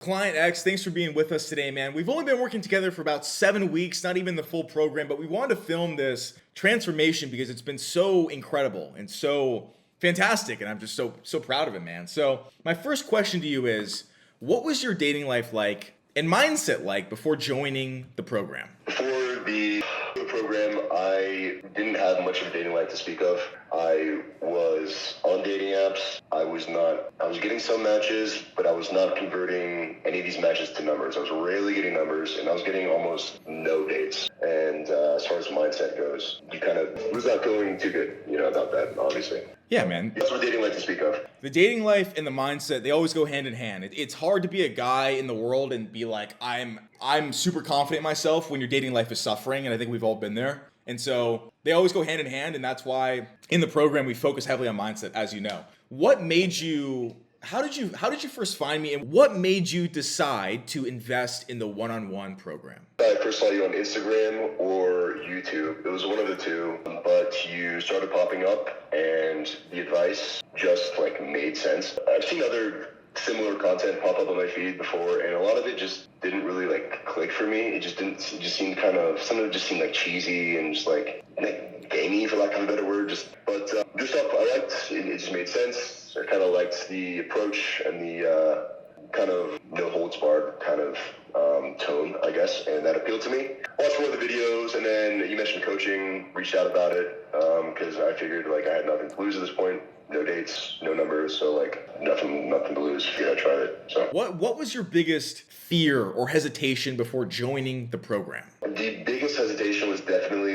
Client X, thanks for being with us today, man. We've only been working together for about 7 weeks, not even the full program, but we wanted to film this transformation because it's been so incredible and so fantastic, and I'm just so proud of it, man. So my first question to you is, what was your dating life like and mindset like before joining the program? Before the program, I didn't have much of a dating life to speak of. I was on dating apps. I was getting some matches, but I was not converting any of these matches to numbers. I was rarely getting numbers, and I was getting almost no dates. And as far as mindset goes, you kind of was not going too good, about that, obviously. Yeah, man. That's what dating life to speak of. The dating life and the mindset, they always go hand in hand. It's hard to be a guy in the world and be like, I'm super confident in myself when your dating life is suffering, and I think we've all been there. And so they always go hand in hand, and that's why in the program we focus heavily on mindset, as you know. How did you first find me, and what made you decide to invest in the one-on-one program? I first saw you on Instagram or YouTube. It was one of the two, but you started popping up and the advice just made sense. I've seen other similar content pop up on my feed before, and a lot of it just didn't really click for me. It just seemed some of it just seemed cheesy and just gamey, for lack of a better word. But stuff I liked. It just made sense. I kind of liked the approach and the kind of no holds barred kind of tone, I guess, and that appealed to me. Watched one of the videos, and then you mentioned coaching. Reached out about it because I figured I had nothing to lose at this point. No dates, no numbers, so nothing to lose. I tried it. So what was your biggest fear or hesitation before joining the program? The biggest hesitation was definitely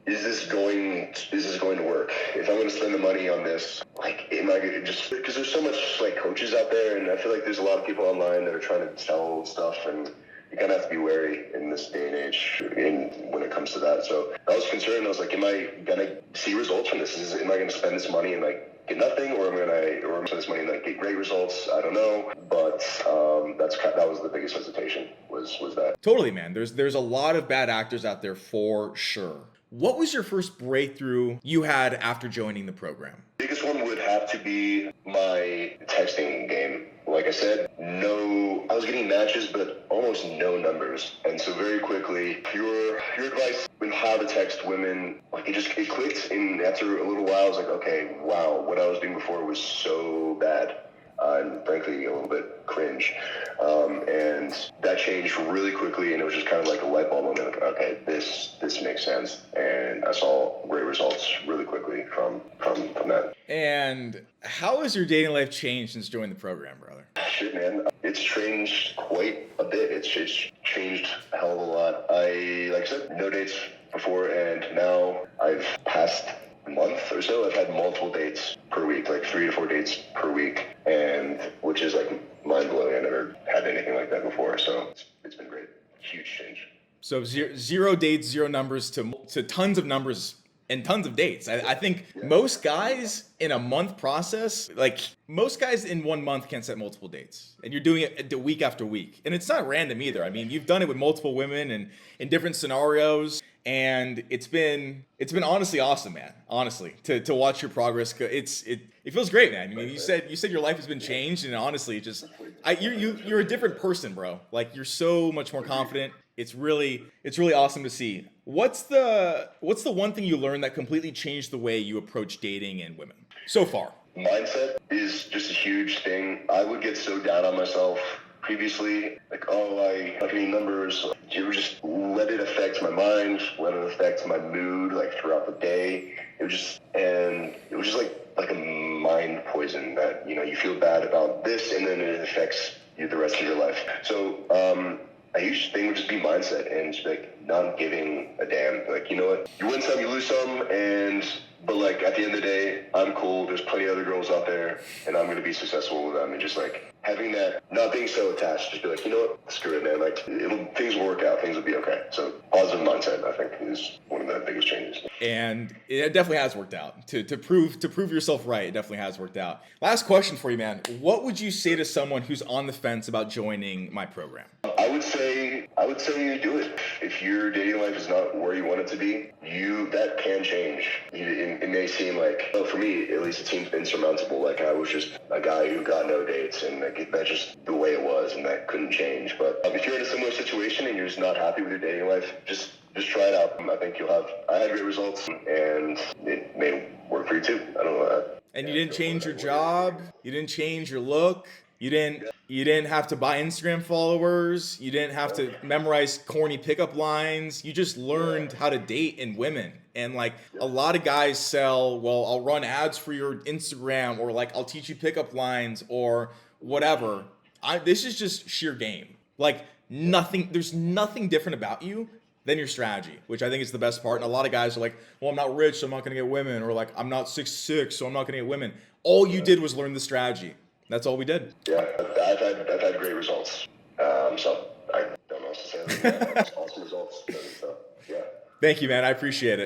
is this going to work? If I'm going to spend the money on this, am I going to just, because there's so much coaches out there, and I feel there's a lot of people online that are trying to sell stuff, and you kind of have to be wary in this day and age when it comes to that. So I was concerned. I was am I going to see results from this? Am I going to spend this money and get nothing, or am I going to spend this money and get great results? I don't know. But that was the biggest hesitation was that. Totally, man. There's a lot of bad actors out there for sure. What was your first breakthrough you had after joining the program? Biggest one would have to be my texting game. Like I said, I was getting matches, but almost no numbers. And so very quickly, your advice on how to text women, it clicked. And after a little while, I was okay, wow, what I was doing before was so bad. And frankly, a little bit cringe. And that changed really quickly, and it was just kind of a light bulb moment. Okay, this makes sense. And I saw great results really quickly from that. And how has your dating life changed since joining the program, brother? Shit, man. It's changed quite a bit. It's changed a hell of a lot. Like I said, no dates before, and now I've passed month or so, I've had multiple dates per week, 3 to 4 dates per week, and which is mind-blowing. I never had anything like that before, so it's been great. Huge change. So zero dates, zero numbers to tons of numbers and tons of dates. I think most guys in a month process, most guys in 1 month can set multiple dates, and you're doing it week after week. And it's not random either. I mean, you've done it with multiple women and in different scenarios. And it's been honestly awesome, man. Honestly, to watch your progress, it feels great, man. I mean, you said your life has been changed, and honestly, you're a different person, bro. You're so much more confident. It's really awesome to see. What's the one thing you learned that completely changed the way you approach dating and women so far? Mindset is just a huge thing. I would get so down on myself previously, I don't get numbers. You would just let it affect my mind, let it affect my mood, throughout the day. It was just like a mind poison that, you feel bad about this, and then it affects you the rest of your life. So, a huge thing would just be mindset and just not giving a damn. You know what? You win some, you lose some, but at the end of the day, I'm cool. There's plenty of other girls out there, and I'm gonna be successful with them. And just having that, not being so attached, just be you know what? Screw it, man. Things will work out. Things will be okay. So positive mindset, I think, is one of the biggest changes. And it definitely has worked out. To prove yourself right, it definitely has worked out. Last question for you, man. What would you say to someone who's on the fence about joining my program? I I would say do it. If your dating life is not where you want it to be, that can change. It may seem like, well, for me at least, it seems insurmountable. Like I was just a guy who got no dates, and like that's just the way it was, and that couldn't change. But if you're in a similar situation and you're just not happy with your dating life, just try it out. I think I had great results, and it may work for you too. I don't know. And you didn't change your job. You didn't change your look. You didn't have to buy Instagram followers. You didn't have to memorize corny pickup lines. You just learned how to date in women. And like a lot of guys sell, well, I'll run ads for your Instagram, or like I'll teach you pickup lines or whatever. This is just sheer game. Like there's nothing different about you than your strategy, which I think is the best part. And a lot of guys are like, well, I'm not rich, so I'm not going to get women. Or like, I'm not 6'6", so I'm not going to get women. All you did was learn the strategy. That's all we did. Yeah, I've had great results. So I don't know what to say. Awesome results. So, yeah. Thank you, man. I appreciate it.